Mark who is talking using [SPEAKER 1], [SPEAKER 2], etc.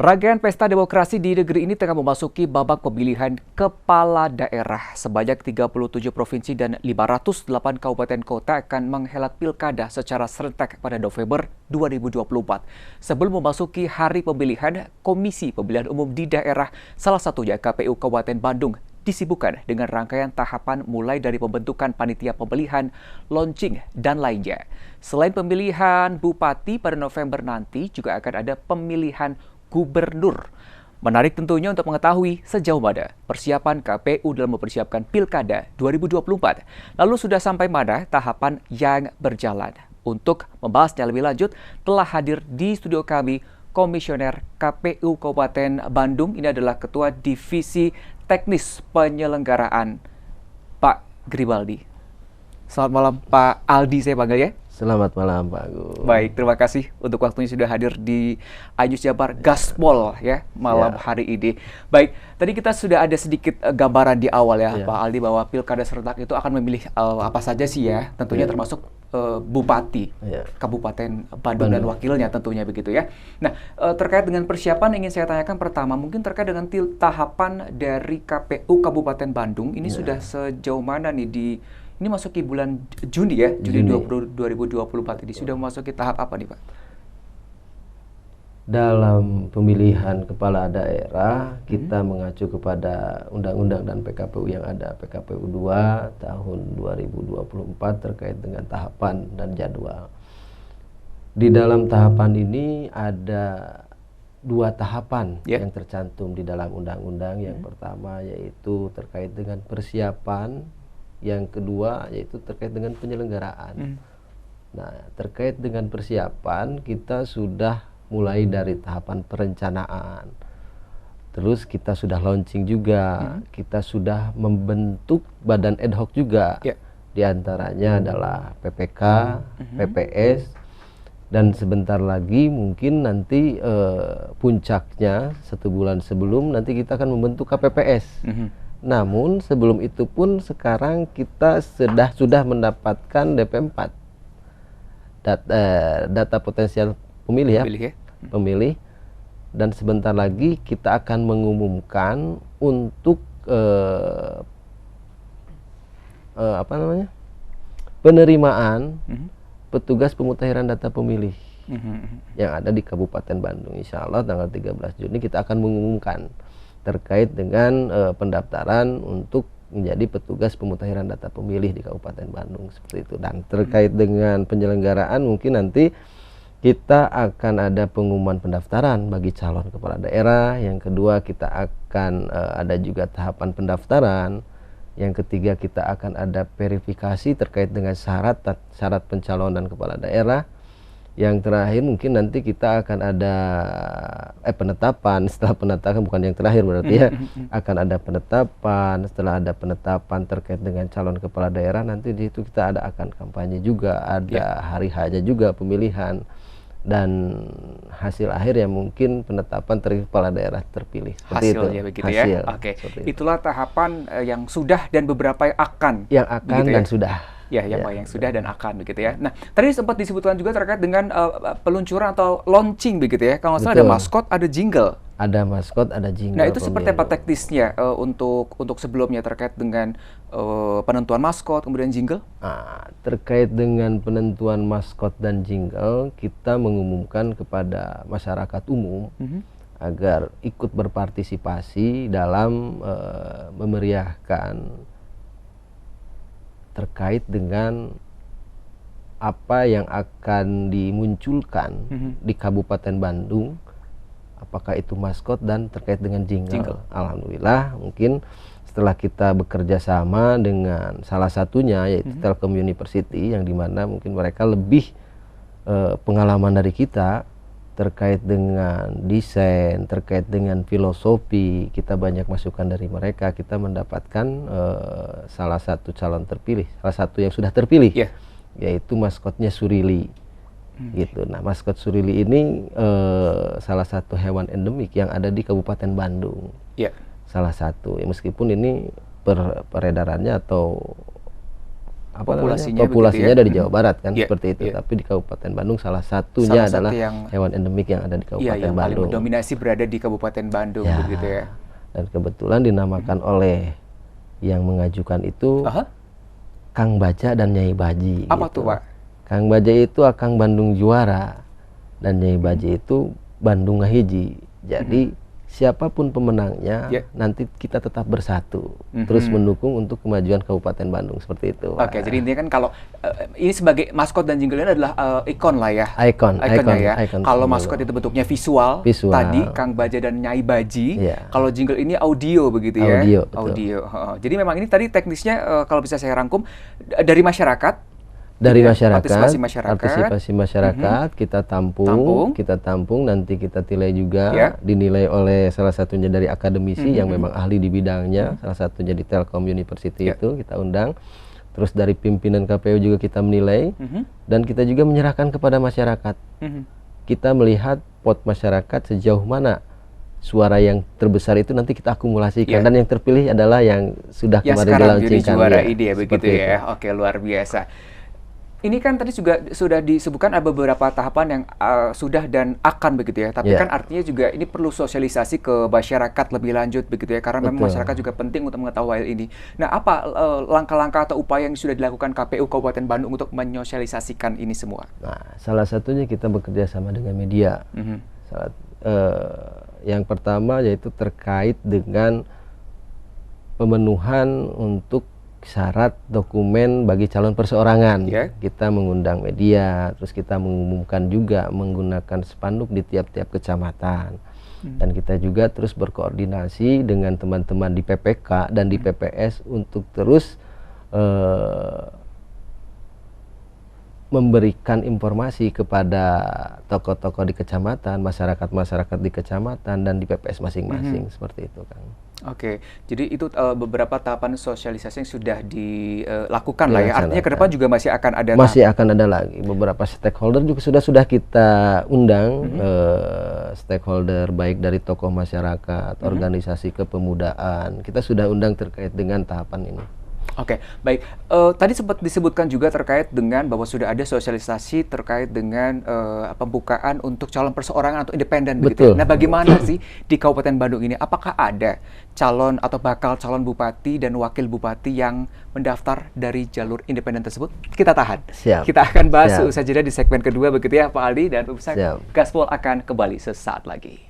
[SPEAKER 1] Rangkaian pesta demokrasi di negeri ini tengah memasuki babak pemilihan kepala daerah. Sebanyak 37 provinsi dan 508 kabupaten kota akan menghelat pilkada secara serentak pada November 2024. Sebelum memasuki hari pemilihan, Komisi Pemilihan Umum di daerah, salah satunya KPU Kabupaten Bandung, disibukkan dengan rangkaian tahapan mulai dari pembentukan panitia pemilihan, launching, dan lainnya. Selain pemilihan bupati pada November nanti, juga akan ada pemilihan gubernur. Menarik tentunya untuk mengetahui sejauh mana persiapan KPU dalam mempersiapkan Pilkada 2024. Lalu sudah sampai mana tahapan yang berjalan? Untuk membahasnya lebih lanjut, telah hadir di studio kami Komisioner KPU Kabupaten Bandung. Ini adalah Ketua Divisi Teknis Penyelenggaraan, Pak Gribaldi. Selamat malam, Pak Aldi saya panggil ya.
[SPEAKER 2] Selamat malam Pak Agus.
[SPEAKER 1] Baik, terima kasih untuk waktunya sudah hadir di iNews Jabar Gaspol ya malam hari ini. Baik, tadi kita sudah ada sedikit gambaran di awal ya Pak Aldi bahwa Pilkada serentak itu akan memilih apa saja sih ya, tentunya termasuk Bupati Kabupaten Bandung dan wakilnya tentunya begitu ya. Nah, terkait dengan persiapan ingin saya tanyakan pertama, mungkin terkait dengan tahapan dari KPU Kabupaten Bandung ini sudah sejauh mana nih ini masuki bulan Juni ya, Juni 2024 ini sudah memasuki tahap apa nih Pak?
[SPEAKER 2] Dalam pemilihan kepala daerah, kita mengacu kepada Undang-Undang dan PKPU yang ada, PKPU 2 tahun 2024 terkait dengan tahapan dan jadwal. Di dalam tahapan ini ada 2 tahapan yang tercantum di dalam undang-undang. Yang pertama yaitu terkait dengan persiapan, yang kedua yaitu terkait dengan penyelenggaraan. Nah, terkait dengan persiapan kita sudah mulai dari tahapan perencanaan. Terus kita sudah launching juga, kita sudah membentuk badan ad hoc juga. Di antaranya adalah PPK, PPS, dan sebentar lagi mungkin nanti puncaknya 1 bulan sebelum nanti kita akan membentuk KPPS. Namun sebelum itu pun sekarang kita sudah mendapatkan DP4, data potensial pemilih pemilih, dan sebentar lagi kita akan mengumumkan untuk penerimaan petugas pemutahiran data pemilih yang ada di Kabupaten Bandung. Insya Allah tanggal 13 Juni kita akan mengumumkan terkait dengan pendaftaran untuk menjadi petugas pemutahiran data pemilih di Kabupaten Bandung seperti itu. Dan terkait dengan penyelenggaraan mungkin nanti kita akan ada pengumuman pendaftaran bagi calon kepala daerah. Yang kedua kita akan ada juga tahapan pendaftaran. Yang ketiga kita akan ada verifikasi terkait dengan syarat pencalonan kepala daerah. Yang terakhir mungkin nanti kita akan ada penetapan. Setelah penetapan, bukan yang terakhir berarti ya, akan ada penetapan. Setelah ada penetapan terkait dengan calon kepala daerah, nanti di situ kita akan kampanye juga, ada hari H-nya juga pemilihan, dan hasil akhir yang mungkin penetapan kepala daerah terpilih.
[SPEAKER 1] Hasilnya begitu ya. Oke. Itulah tahapan yang sudah dan beberapa yang akan.
[SPEAKER 2] Yang akan dan sudah.
[SPEAKER 1] Yang sudah dan akan begitu ya. Nah, tadi sempat disebutkan juga terkait dengan peluncuran atau launching begitu ya. Kalau nggak salah ada maskot, ada jingle.
[SPEAKER 2] Ada maskot, ada jingle.
[SPEAKER 1] Nah, itu seperti apa teknisnya untuk sebelumnya terkait dengan penentuan maskot kemudian jingle?
[SPEAKER 2] Terkait dengan penentuan maskot dan jingle, kita mengumumkan kepada masyarakat umum agar ikut berpartisipasi dalam memeriahkan terkait dengan apa yang akan dimunculkan di Kabupaten Bandung, apakah itu maskot dan terkait dengan jingle. Alhamdulillah mungkin setelah kita bekerja sama dengan salah satunya yaitu Telkom University, yang dimana mungkin mereka lebih pengalaman dari kita terkait dengan desain, terkait dengan filosofi, kita banyak masukan dari mereka. Kita mendapatkan salah satu calon terpilih, salah satu yang sudah terpilih, yaitu maskotnya Surili. Gitu. Nah, maskot Surili ini salah satu hewan endemik yang ada di Kabupaten Bandung. Salah satu, meskipun ini peredarannya atau populasinya dari Jawa Barat kan, seperti itu.
[SPEAKER 1] Yeah.
[SPEAKER 2] Tapi di Kabupaten Bandung salah satunya adalah hewan endemik yang ada di Kabupaten
[SPEAKER 1] yang
[SPEAKER 2] Bandung.
[SPEAKER 1] Paling mendominasi berada di Kabupaten Bandung, begitu ya.
[SPEAKER 2] Dan kebetulan dinamakan oleh yang mengajukan itu Kang Baja dan Nyai Baji.
[SPEAKER 1] Apa
[SPEAKER 2] gitu.
[SPEAKER 1] tuh, Pak?
[SPEAKER 2] Kang Baja itu Akang Bandung Juara dan Nyai Baji itu Bandung Ngahiji. Jadi siapapun pemenangnya nanti kita tetap bersatu, terus mendukung untuk kemajuan Kabupaten Bandung, seperti itu.
[SPEAKER 1] Oke, jadi intinya kan kalau ini sebagai maskot dan jingle ini adalah ikon lah ya. Ikonnya ya. Kalau maskot itu bentuknya visual, tadi Kang Baja dan Nyai Baji. Kalau jingle ini audio begitu ya. Audio. Jadi memang ini tadi teknisnya kalau bisa saya rangkum dari masyarakat.
[SPEAKER 2] Dari masyarakat,
[SPEAKER 1] partisipasi masyarakat,
[SPEAKER 2] kita tampung, nanti kita dinilai oleh salah satunya dari akademisi yang memang ahli di bidangnya, salah satunya di Telkom University itu kita undang, terus dari pimpinan KPU juga kita menilai, dan kita juga menyerahkan kepada masyarakat. Kita melihat pot masyarakat sejauh mana suara yang terbesar itu nanti kita akumulasikan, dan yang terpilih adalah yang sudah kemarin dilaunchingkan.
[SPEAKER 1] Juara ide begitu ya. Oke, luar biasa. Ini kan tadi juga sudah disebutkan ada beberapa tahapan yang sudah dan akan begitu ya. Tapi kan artinya juga ini perlu sosialisasi ke masyarakat lebih lanjut begitu ya. Karena memang masyarakat juga penting untuk mengetahui hal ini. Nah, apa langkah-langkah atau upaya yang sudah dilakukan KPU Kabupaten Bandung untuk menyosialisasikan ini semua?
[SPEAKER 2] Nah, salah satunya kita bekerja sama dengan media. Yang pertama yaitu terkait dengan pemenuhan untuk syarat dokumen bagi calon perseorangan. Kita mengundang media, terus kita mengumumkan juga menggunakan spanduk di tiap-tiap kecamatan. Dan kita juga terus berkoordinasi dengan teman-teman di PPK dan di PPS untuk terus memberikan informasi kepada tokoh-tokoh di kecamatan, masyarakat-masyarakat di kecamatan dan di PPS masing-masing, seperti itu, Kang.
[SPEAKER 1] Oke, jadi itu beberapa tahapan sosialisasi yang sudah dilakukan lah ya. Artinya ke depan juga masih akan ada.
[SPEAKER 2] Masih akan ada lagi. Beberapa stakeholder juga sudah kita undang, stakeholder baik dari tokoh masyarakat, organisasi kepemudaan. Kita sudah undang terkait dengan tahapan ini.
[SPEAKER 1] Oke, baik. Tadi sempat disebutkan juga terkait dengan bahwa sudah ada sosialisasi terkait dengan pembukaan untuk calon perseorangan atau independen. Begitu. Nah, bagaimana sih di Kabupaten Bandung ini? Apakah ada calon atau bakal calon bupati dan wakil bupati yang mendaftar dari jalur independen tersebut? Kita tahan. Kita akan bahas usai jeda di segmen kedua begitu ya, Pak Aldi, dan pemirsa Gaspol akan kembali sesaat lagi.